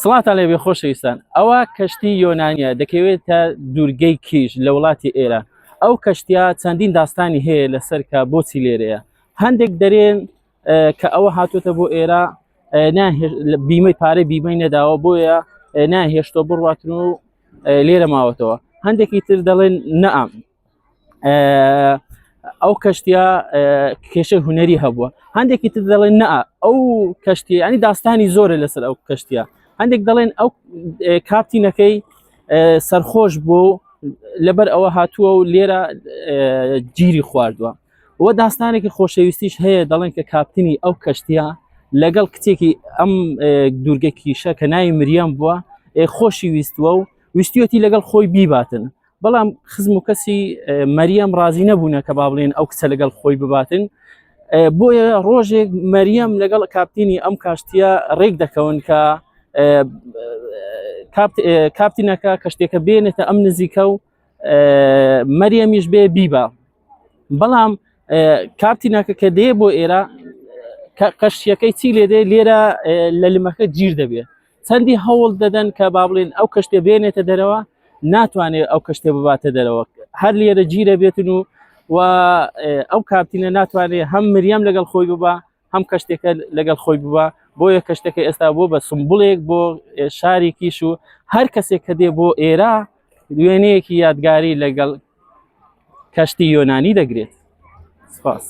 سڵات لێ بێ خۆشەویستان ئەوە کەشتی یۆنانیە دەکەوێتە دوورگەی کیژ لە وڵاتی ئێران ئەو کەشتیا چەندین داستانی هەیە لەسەر کە بۆچی لێرەیە هەندێک دەرێن کە ئەوە هاتوۆتە بۆ ئێرە بیمەی پارەی بیمەی نەداوە بۆیە ناهێشتۆ بڕاتن و لێرە ماوەتەوە هەندێکی تر دەڵێن نەئام ئەو کەشتیا کێشە هوەری هەبووە هەندێکی تر دەڵێن نە ئەو کەشتی ینی داستانی زۆرە لەسەر ئەو کەشتیا هەندێک دەڵێن ئەو کاپتینەکەی سەرخۆش بوو لەبەر ئەوە هاتووە و لێرە گیری خواردووە وە داستانێکی خۆشەویستیش هەیە دەڵێن کە کاپتینی ئەو کەشتیا لەگەڵ کچێکی ئەم دوورگە کیشە کە ناوی مریەم بووە خۆشی ویستووە و ویستیەتی لەگەڵ خۆی بیباتن بەڵام خزم و کەسی مەریەم ڕازی نەبوونە کە با بڵێن ئەو کچە لەگەڵ خۆی بباتن بۆیە ڕۆژێک مەریەم لەگەڵ کاپتینی ئەم کاشتیە ڕێک دەکەون کە کاپتینەکە کەشتێکە بێنێتە ئەم نزیکە و مەریەمیش بێ بیبە بەڵام کاپتینەکە کە دێ بۆ ئێرە کەشتیەکەی چی لێ دێ لێرە لە لمەکە گیر دەبێت چەندی هەوڵ دەدەن کە با بڵێن ئەو کەشتێ بێنێتە دەرەوە ناتوانێت ئەو کەشتێ بباتە دەرەوە هەر لێرە گیرە بێتن و ئەو کاپتینە ناتوانێت هەم مریەم لەگەڵ خۆی ببە هەم کەشتێکە لەگەڵ خۆی ببە بۆیە کەشتەکە ئێستا بۆ بە سمبڵێک بۆ شارێکیش و هەر کەسێک کە دێ بۆ ئێرە وێنەیەکی یادگاری لەگەڵ کەشتی یۆنانی دەگرێت. سپاس.